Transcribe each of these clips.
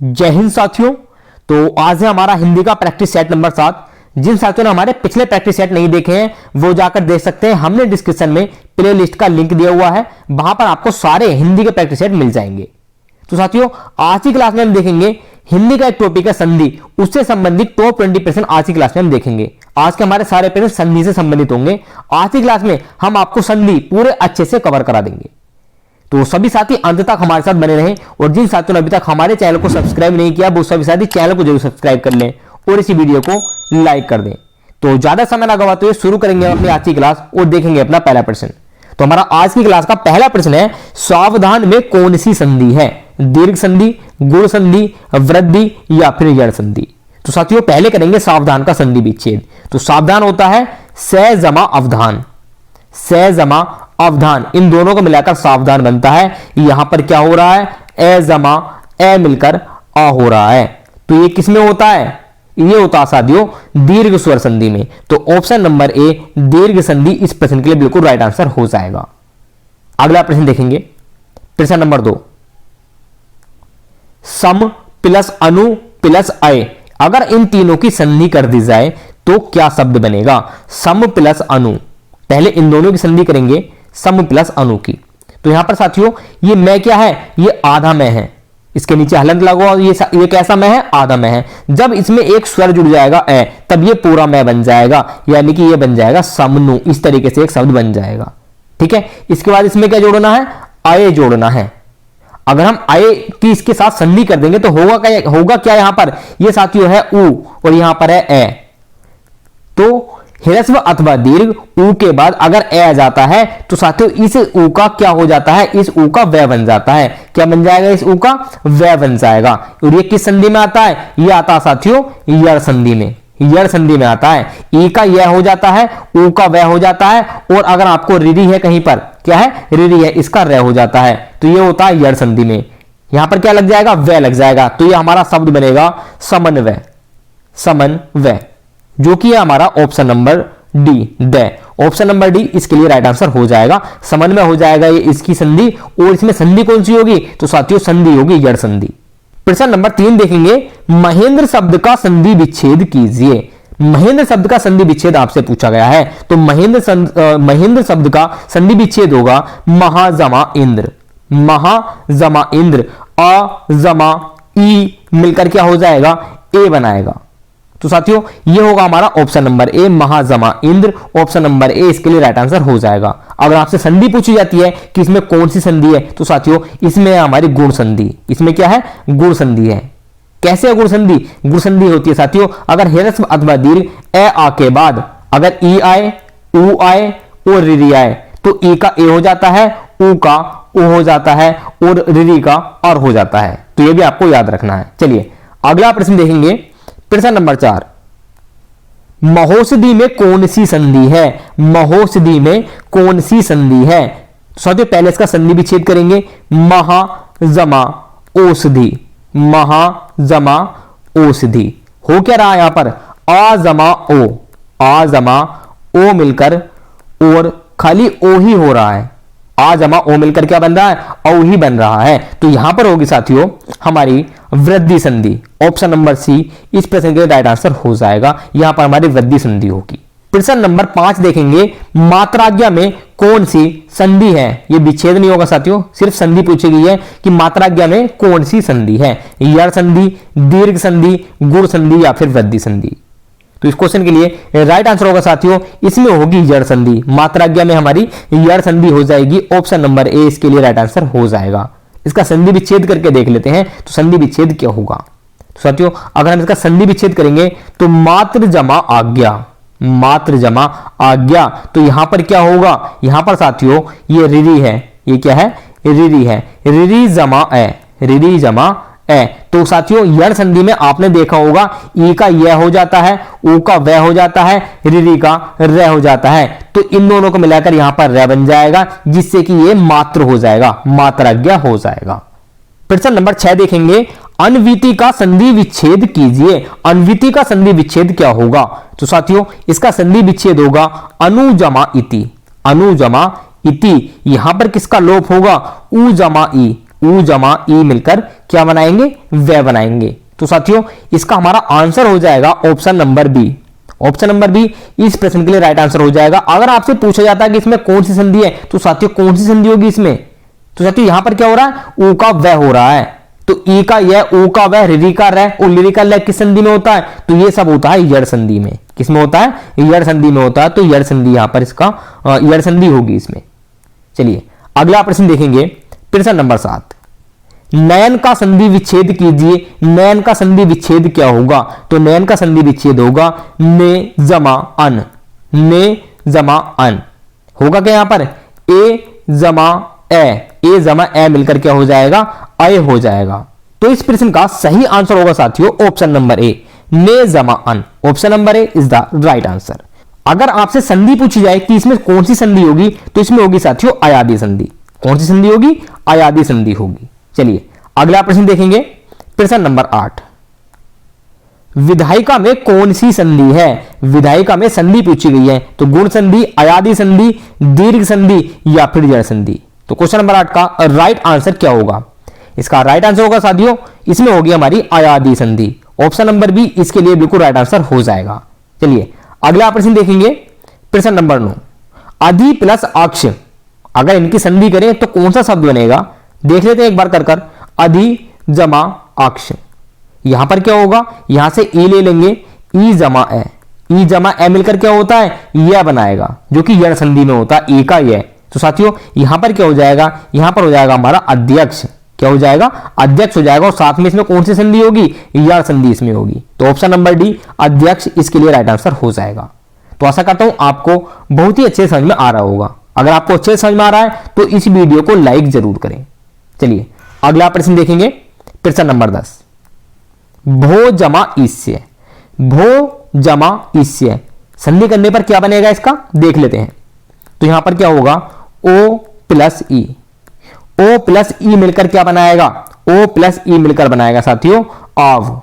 जय हिंद साथियों। तो आज है हमारा हिंदी का प्रैक्टिस सेट नंबर 7। जिन साथियों ने हमारे पिछले प्रैक्टिस सेट नहीं देखे हैं वो जाकर देख सकते हैं। हमने डिस्क्रिप्शन में प्ले लिस्ट का लिंक दिया हुआ है, वहां पर आपको सारे हिंदी के प्रैक्टिस सेट मिल जाएंगे। तो साथियों आज की क्लास में हम देखेंगे हिंदी का एक टॉपिक है संधि, उससे संबंधित टॉप 20% आज की क्लास में हम देखेंगे। आज के हमारे सारे प्रश्न संधि से संबंधित होंगे। आज की क्लास में हम आपको संधि पूरे अच्छे से कवर करा देंगे। तो सभी साथी अंत तक हमारे साथ बने रहें, और जिन साथियों ने अभी तक हमारे चैनल को सब्सक्राइब नहीं किया वो सभी साथी चैनल को जरूर सब्सक्राइब कर लें और इसी वीडियो को लाइक कर दें। तो ज्यादा समय ना गवाते हुए शुरू करेंगे अपनी आज की क्लास और देखेंगे अपना पहला प्रश्न। तो हमारा आज की क्लास का पहला प्रश्न है, सावधान में कौन सी संधि है? दीर्घ संधि, गुण संधि, वृद्धि या फिर यण संधि? तो साथियों पहले करेंगे सावधान का संधि विच्छेद। तो सावधान होता है स जमा अवधान, स जमा अवधान, इन दोनों को मिलाकर सावधान बनता है। यहां पर क्या हो रहा है? ए जमा ए मिलकर आ हो रहा है। तो ये किसमें होता है? ये होता है साथियों दीर्घ स्वर संधि में। तो ऑप्शन नंबर ए दीर्घ संधि इस प्रश्न के लिए बिल्कुल राइट आंसर हो जाएगा। अगला प्रश्न देखेंगे, प्रश्न नंबर 2, सम प्लस अनु प्लस अय, अगर इन तीनों की संधि कर दी जाए तो क्या शब्द बनेगा? सम प्लस अनु, पहले इन दोनों की संधि करेंगे सम प्लस अनु की। तो यहां पर साथियों ये मैं क्या है? ये आधा मैं है, इसके नीचे हलंत लगो और ये कैसा मैं है? आधा मैं है। जब इसमें एक स्वर जुड़ जाएगा ए, तब ये पूरा मैं बन जाएगा, यानी कि ये बन जाएगा समनु। इस तरीके से एक शब्द बन जाएगा। ठीक है, इसके बाद इसमें क्या जोड़ना है? अय जोड़ना है। अगर हम अय की इसके साथ संधि कर देंगे तो होगा क्या यहां पर? ये साथियों है उ और यहां पर है ए। तो ह्रस्व अथवा दीर्घ उ के बाद अगर ए आ जाता है तो साथियों इस उ का क्या हो जाता है? इस उ का व बन जाता है। क्या बन जाएगा? इस उ का व बन जाएगा। और ये किस संधि में आता है? ये आता है साथियों यण संधि में, यण संधि में आता है। ई का यह हो जाता है, उ का व हो जाता है, और अगर आपको रिरी है कहीं पर, क्या है? रिरी है, इसका र हो जाता है। तो ये होता है यण संधि में। यहां पर क्या लग जाएगा? व लग जाएगा। तो ये हमारा शब्द बनेगा समन्वय, समन्वय, जो कि है हमारा option number D, the. Option number D इसके लिए राइट आंसर हो जाएगा। समन्वय हो जाएगा ये इसकी संधि। और इसमें संधि कौन सी होगी? तो साथियों संधि होगी यण संधि। प्रश्न नंबर 3 देखेंगे, महेंद्र शब्द का संधि विच्छेद कीजिए। महेंद्र शब्द का संधि विच्छेद आपसे पूछा गया है। तो महेंद्र शब्द का संधि विच्छेद होगा महाजमा इंद्र, महाजमा इंद्र। अ जमा ई मिलकर क्या हो जाएगा? ए बनाएगा। तो साथियों ये होगा हमारा ऑप्शन नंबर ए महाजमा इंद्र। ऑप्शन नंबर ए इसके लिए राइट आंसर हो जाएगा। अगर आपसे संधि पूछी जाती है कि इसमें कौन सी संधि है, तो साथियों इसमें है हमारी गुण संधि। इसमें क्या है? गुण संधि है। कैसे है गुण संधि? गुण संधि होती है साथियों अगर ह्रस्व अथवा दीर्घ ए आ के बाद अगर ई आए, उ आए और रिरी आए, तो ई का ए हो जाता है, उ का उ हो जाता है और रिरी का और हो जाता है। तो ये भी आपको याद रखना है। चलिए अगला प्रश्न देखेंगे, प्रश्न नंबर 4, महोषधि में कौन सी संधि है? महोषधि में कौन सी संधि है? साथियों पहले इसका संधि विच्छेद करेंगे, महाजमा औषधि, महाजमा औषधि। हो क्या रहा है यहां पर? आ जमा ओ, आ जमा ओ मिलकर और खाली ओ ही हो रहा है। आ जमा ओ मिलकर क्या बन रहा है? औ ही बन रहा है। तो यहां पर होगी साथियों हमारी वृद्धि संधि। ऑप्शन नंबर सी इस प्रश्न के राइट आंसर हो जाएगा। यहां पर हमारी वृद्धि संधि होगी। प्रश्न नंबर 5 देखेंगे, मात्राज्ञा में कौन सी संधि है? ये विच्छेद नहीं होगा साथियों, सिर्फ संधि पूछी गई है कि मात्राज्ञा में कौन सी संधि है? यण संधि, दीर्घ संधि, गुण संधि या फिर वृद्धि संधि? तो इस क्वेश्चन के लिए राइट आंसर होगा साथियों इसमें होगी यण संधि। मात्राज्ञा में हमारी यण संधि हो जाएगी। ऑप्शन नंबर ए इसके लिए राइट आंसर हो जाएगा। इसका संधि विच्छेद करके देख लेते हैं तो संधि विच्छेद क्या होगा। तो साथियों अगर हम इसका संधि विच्छेद करेंगे तो मात्र जमा आज्ञा, मात्र जमा आज्ञा। तो यहां पर क्या होगा? यहां पर साथियों ये रिरी है, ये क्या है? रिरी है, रिरी जमा ए, रिरी जमा ए। तो साथियों यण संधि में आपने देखा होगा ई का यह हो जाता है, उ का व हो जाता है, रिरी का र हो जाता है। तो इन दोनों को मिलाकर यहां पर र बन जाएगा, जिससे कि ये मात्र हो जाएगा, मात्राज्ञा हो जाएगा। प्रश्न नंबर 6 देखेंगे, अन्विति का संधि विच्छेद कीजिए। अन्विति का संधि विच्छेद क्या होगा? तो साथियों इसका संधि विच्छेद होगा अनुजमा इति, अनुजमा इति। यहां पर किसका लोप होगा? उ जमा ई, ऊ जमा ई मिलकर क्या बनाएंगे, वे बनाएंगे। तो साथियों इसका हमारा आंसर हो जाएगा option number B. Option number B इस प्रश्न के लिए राइट आंसर हो जाएगा। अगर आपसे पूछा जाता है कि इसमें कौन सी संधि है, तो साथियों कौन सी संधि होगी इसमें, तो साथियों यहां पर क्या हो रहा है, ऊ का वह हो रहा है, तो ई का यह, ऊ का वह, रि का रह, और लिरि का लह किस संधि में होता है, तो ये सब होता है यड़ संधि में। किसमें होता है, यड़ संधि में होता है। तो यड़ संधि यहां पर इसका यड़ संधि होगी इसमें। चलिए अगला प्रश्न देखेंगे, प्रश्न नंबर 7, नयन का संधि विच्छेद कीजिए। नयन का संधि विच्छेद क्या होगा, तो नयन का संधि विच्छेद होगा ने जमा अन। ने जमा अन होगा क्या, यहां पर ए जमा ए जमा ए मिलकर क्या हो जाएगा, अय हो जाएगा। तो इस प्रश्न का सही आंसर होगा साथियों ऑप्शन नंबर ए, ने जमा अन। Option number A is the right answer. अगर आपसे संधि पूछी जाए कि इसमें कौन सी संधि होगी, तो इसमें होगी साथियों अयादी संधि। कौन सी संधि होगी, अयादी संधि होगी। चलिए अगला प्रश्न देखेंगे, प्रश्न नंबर 8, विधायिका में कौन सी संधि है। विधायिका में संधि पूछी गई है, तो गुण संधि, अयादी संधि, दीर्घ संधि या फिर जड़ संधि। तो क्वेश्चन नंबर 8 का राइट आंसर क्या होगा, इसका राइट आंसर होगा साथियों इसमें होगी हमारी अयादी संधि। ऑप्शन नंबर बी इसके लिए बिल्कुल राइट आंसर हो जाएगा। चलिए अगला प्रश्न देखेंगे, प्रश्न नंबर 9, अधि प्लस अक्ष, अगर इनकी संधि करें तो कौन सा शब्द बनेगा, देख लेते हैं एक बार कर अधि जमा अक्ष। यहां पर क्या होगा, यहां से ई ले लेंगे, ई जमा ए, ई जमा ए मिलकर क्या होता है, यह बनाएगा, जो कि यड़ संधि में होता है, ए का यह। तो साथियों यहां पर क्या हो जाएगा, यहां पर हो जाएगा हमारा अध्यक्ष। क्या हो जाएगा, अध्यक्ष हो जाएगा, और साथ में इसमें कौन सी संधि होगी, यड़ संधि इसमें होगी। तो ऑप्शन नंबर डी अध्यक्ष इसके लिए राइट आंसर हो जाएगा। तो आशा करता हूं आपको बहुत ही अच्छे समझ में आ रहा होगा। अगर आपको अच्छे समझ में आ रहा है तो इस वीडियो को लाइक जरूर करें। चलिए अगला प्रश्न देखेंगे, प्रश्न नंबर 10, भो जमा ईस्य। भो जमा ईस्य संधि करने पर क्या बनेगा इसका, देख लेते हैं। तो यहां पर क्या होगा, ओ प्लस ई, ओ प्लस ई मिलकर क्या बनाएगा, ओ प्लस ई मिलकर बनाएगा साथियों अव।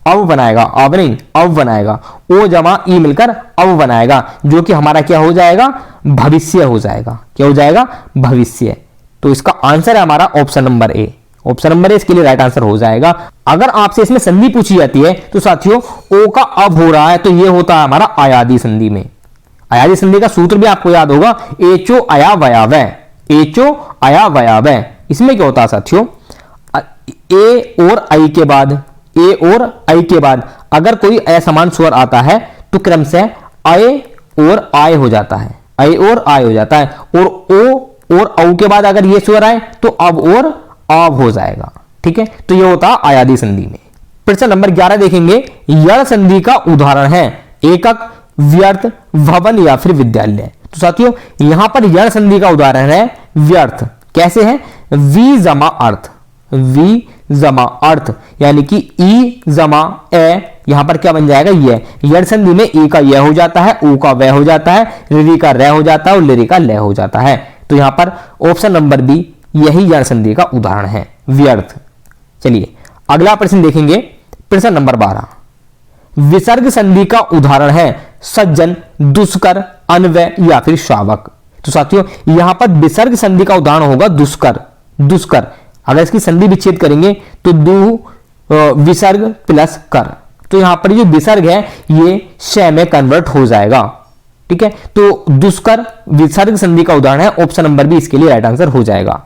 अव बनाएगा, अव नहीं अव बनाएगा, ओ जमा ई मिलकर अव बनाएगा, जो कि हमारा क्या हो जाएगा, भविष्य हो जाएगा। क्या हो जाएगा, भविष्य। तो इसका आंसर है हमारा option number A. Option number A इसके लिए राइट आंसर हो जाएगा। अगर आपसे इसमें संधि पूछी जाती है तो साथियों ओ का अब हो रहा है, तो ये होता है हमारा अयादी संधि में। अयादी संधि का सूत्र भी आपको याद होगा, एचो अया वया वय, एचो अया वया वय। इसमें क्या होता है साथियों, ए और आई के बाद, ए और आई के बाद अगर कोई असमान स्वर आता है तो क्रमशः अय और आय हो जाता है, अय और आय हो जाता है, और ओ और औ के बाद अगर ये स्वर आए तो अब और आव हो जाएगा। ठीक है, तो ये होता है अयादी संधि में। प्रश्न नंबर 11 देखेंगे, यड़ संधि का उदाहरण है एकक, व्यर्थ, भवन या फिर विद्यालय। तो साथियों यहां पर यड़ संधि का उदाहरण है व्यर्थ। कैसे है, वी जमा अर्थ, वी जमा अर्थ, यानी कि ई जमा ए, यहां पर क्या बन जाएगा, ये। यड़ संधि में ई का यह हो जाता है, ऊ का वह हो जाता है, रि का रह हो जाता है और लिरि का लह हो जाता है। तो यहां पर ऑप्शन नंबर बी यही यड़ संधि का उदाहरण है, व्यर्थ। चलिए अगला प्रश्न देखेंगे, प्रश्न नंबर 12, विसर्ग संधि का उदाहरण है सज्जन, दुष्कर, अन्वय या फिर शावक। तो साथियों यहां पर विसर्ग संधि का उदाहरण होगा दुष्कर। दुष्कर अगर इसकी संधि विच्छेद करेंगे तो दु विसर्ग प्लस कर, तो यहां पर जो विसर्ग है ये श में कन्वर्ट हो जाएगा। ठीक है, तो दुष्कर विसर्ग संधि का उदाहरण है, ऑप्शन नंबर बी इसके लिए राइट आंसर हो जाएगा।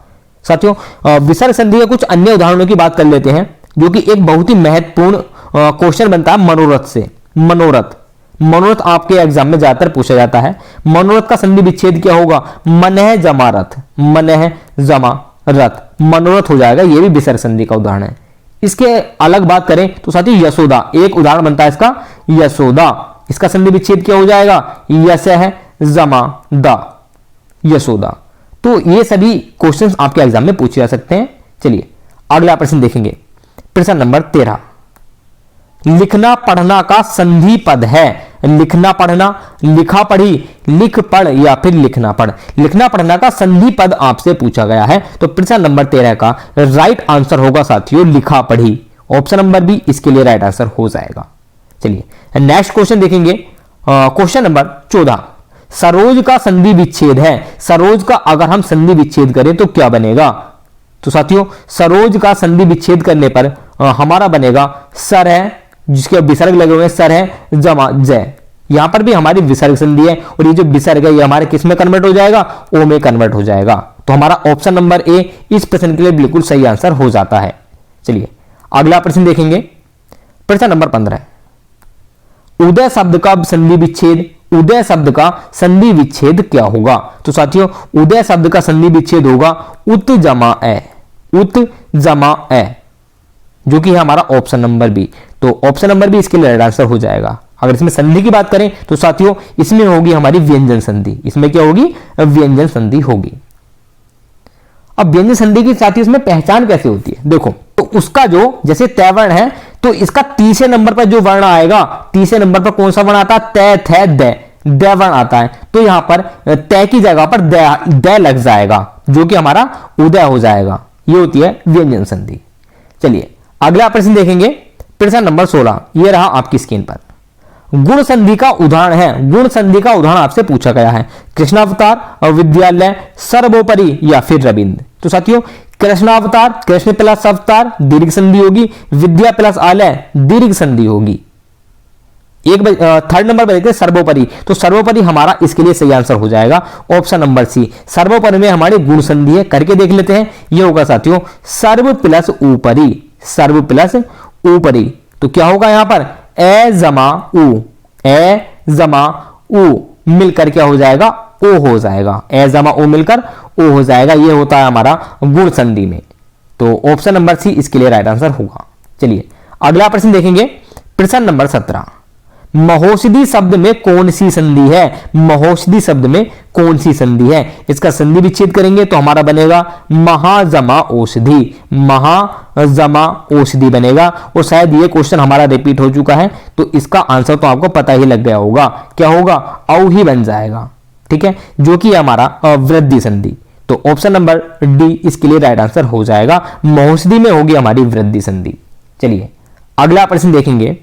साथियों विसर्ग संधि के कुछ अन्य उदाहरणों की बात कर लेते हैं, जो कि एक बहुत ही महत्वपूर्ण क्वेश्चन बनता है मनोरथ से। मनोरथ आपके एग्जाम में ज्यादातर पूछा जाता है। मनोरथ का संधि विच्छेद क्या होगा, मनः जमा रथ, मनः जमा रथ, मनोरथ हो जाएगा। ये भी विसर्ग संधि का उदाहरण है। इसके अलग बात करें तो साथियों यशोदा एक उदाहरण बनता है इसका, यशोदा, इसका संधि विच्छेद क्या हो जाएगा, यशः जमा दा, यशोदा। तो ये सभी क्वेश्चंस आपके एग्जाम में पूछे जा सकते हैं। चलिए अगला प्रश्न देखेंगे, प्रश्न नंबर 13, लिखना पढ़ना का संधि पद है। लिखना पढ़ना, लिखा पढ़ी, लिख पढ़ या फिर लिखना पढ़। लिखना पढ़ना का संधि पद आपसे पूछा गया है, तो प्रश्न नंबर 13 का राइट आंसर होगा साथियों लिखा पढ़ी। ऑप्शन नंबर बी इसके लिए राइट आंसर हो जाएगा। चलिए नेक्स्ट क्वेश्चन देखेंगे, क्वेश्चन नंबर 14, सरोज का संधि विच्छेद है। सरोज का अगर हम संधि विच्छेद करें तो क्या बनेगा, तो साथियों सरोज का संधि विच्छेद करने पर हमारा बनेगा सर है, जिसके विसर्ग लगे हुए हैं, सर है जमा जय। यहां पर भी हमारी विसर्ग संधि है और ये जो विसर्ग है ये हमारे किस में कन्वर्ट हो जाएगा, ओ में कन्वर्ट हो जाएगा। तो हमारा ऑप्शन नंबर ए इस प्रश्न के लिए बिल्कुल सही आंसर हो जाता है। चलिए अगला प्रश्न देखेंगे, प्रश्न नंबर 15। उदय शब्द का संधि विच्छेद, उदय शब्द का संधि विच्छेद क्या होगा? तो साथियों उदय शब्द का संधि विच्छेद होगा उत जमा ए, उत जमा ए, जो कि है हमारा ऑप्शन नंबर बी। तो ऑप्शन नंबर बी इसके लिए राइट आंसर हो जाएगा। अगर इसमें संधि की बात करें तो साथियों इसमें होगी हमारी व्यंजन संधि, इसमें क्या होगी, व्यंजन संधि होगी। अब व्यंजन संधि की साथियों इसमें पहचान कैसे होती है, देखो तो उसका जो जैसे तय वर्ण है तो इसका तीसरे नंबर पर जो वर्ण आएगा, तीसरे नंबर पर कौन सा वर्ण आता है, तय थे दय, दय वर्ण आता है। तो यहां पर तय की जगह पर दय लग जाएगा, जो कि हमारा उदय हो जाएगा। ये होती है व्यंजन संधि। चलिए अगला प्रश्न देखेंगे, प्रश्न नंबर 16। यह रहा आपकी स्क्रीन पर। गुण संधि का उदाहरण है, गुण संधि का उदाहरण आपसे पूछा गया है, कृष्णावतार, विद्यालय, सर्वोपरि या फिर रविंद्र। तो साथियों कृष्णावतार, कृष्ण प्लस अवतार दीर्घ संधि होगी, विद्या प्लस आलय दीर्घ संधि होगी। एक थर्ड नंबर पर देखते सर्वोपरि, तो सर्वोपरि हमारा इसके लिए सही आंसर हो जाएगा ऑप्शन नंबर सी। सर्वोपरि में हमारे गुण संधि है, करके देख लेते हैं। यह होगा साथियों सर्व प्लस ऊपरी, सर्व प्लस ऊपरी। तो क्या होगा यहां पर ए जमा उ, ए जमा उ मिलकर क्या हो जाएगा, ओ हो जाएगा, ए जमा ओ मिलकर ओ हो जाएगा। ये होता है हमारा गुण संधि में। तो ऑप्शन नंबर सी इसके लिए राइट आंसर होगा। चलिए अगला प्रश्न देखेंगे, प्रश्न नंबर 17। महोषधि शब्द में कौन सी संधि है, महोषधि शब्द में कौन सी संधि है? इसका संधि विच्छेद करेंगे तो हमारा बनेगा महाजमा औषधि, महाजमा औषधि बनेगा। और शायद ये क्वेश्चन हमारा रिपीट हो चुका है, तो इसका आंसर तो आपको पता ही लग गया होगा, क्या होगा, औ ही बन जाएगा, ठीक है, जो कि हमारा वृद्धि संधि। तो ऑप्शन नंबर डी इसके लिए राइट आंसर हो जाएगा, महोषधि में होगी हमारी वृद्धि संधि। चलिए अगला प्रश्न देखेंगे,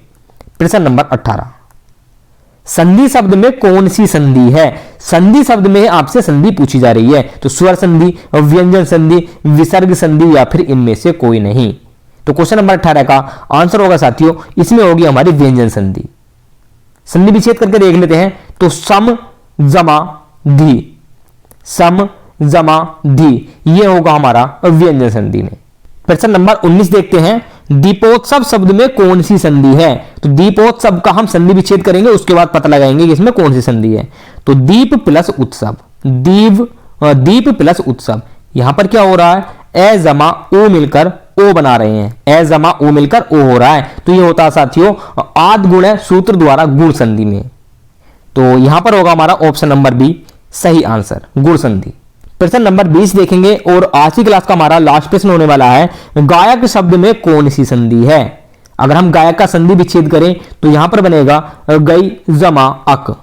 प्रश्न नंबर 18। संधि शब्द में कौन सी संधि है? संधि शब्द में आपसे संधि पूछी जा रही है, तो स्वर संधि, व्यंजन संधि, विसर्ग संधि या फिर इनमें से कोई नहीं। तो क्वेश्चन नंबर 18 का आंसर होगा साथियों, इसमें होगी हमारी व्यंजन संधि। संधि विच्छेद करके देख लेते हैं, तो सम जमा धी, सम जमा धी, ये होगा हमारा व्यंजन संधि में। प्रश्न नंबर 19 देखते हैं, दीपोत्सव शब्द में कौन सी संधि है? तो दीपोत्सव का हम संधि विच्छेद करेंगे, उसके बाद पता लगाएंगे कि इसमें कौन सी संधि है। तो दीप प्लस उत्सव, दीप प्लस उत्सव, यहां पर क्या हो रहा है, ए जमा ओ मिलकर ओ बना रहे हैं, ए जमा ओ मिलकर ओ हो रहा है। तो ये होता है साथियों आद गुण है सूत्र द्वारा गुण संधि में। तो यहां पर होगा हमारा ऑप्शन नंबर बी सही आंसर, गुण संधि। प्रश्न नंबर 20 देखेंगे और आज की क्लास का हमारा लास्ट प्रश्न होने वाला है, गायक शब्द में कौन सी संधि है? अगर हम गायक का संधि विच्छेद करें तो यहां पर बनेगा गई जमा अक,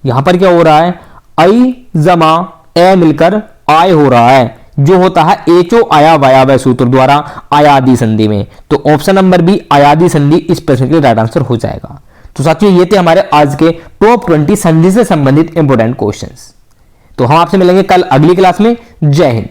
यहां पर क्या हो रहा है, आई जमा ए मिलकर आय हो रहा है, जो होता है एचो आया वायावय सूत्र द्वारा आयादी संधि में। तो ऑप्शन नंबर बी आयादी संधि इस प्रश्न के लिए राइट आंसर हो जाएगा। तो साथियों ये थे हमारे आज के टॉप 20 संधि से संबंधित इंपोर्टेंट क्वेश्चंस। तो हम आपसे मिलेंगे कल अगली क्लास में। जय हिंद।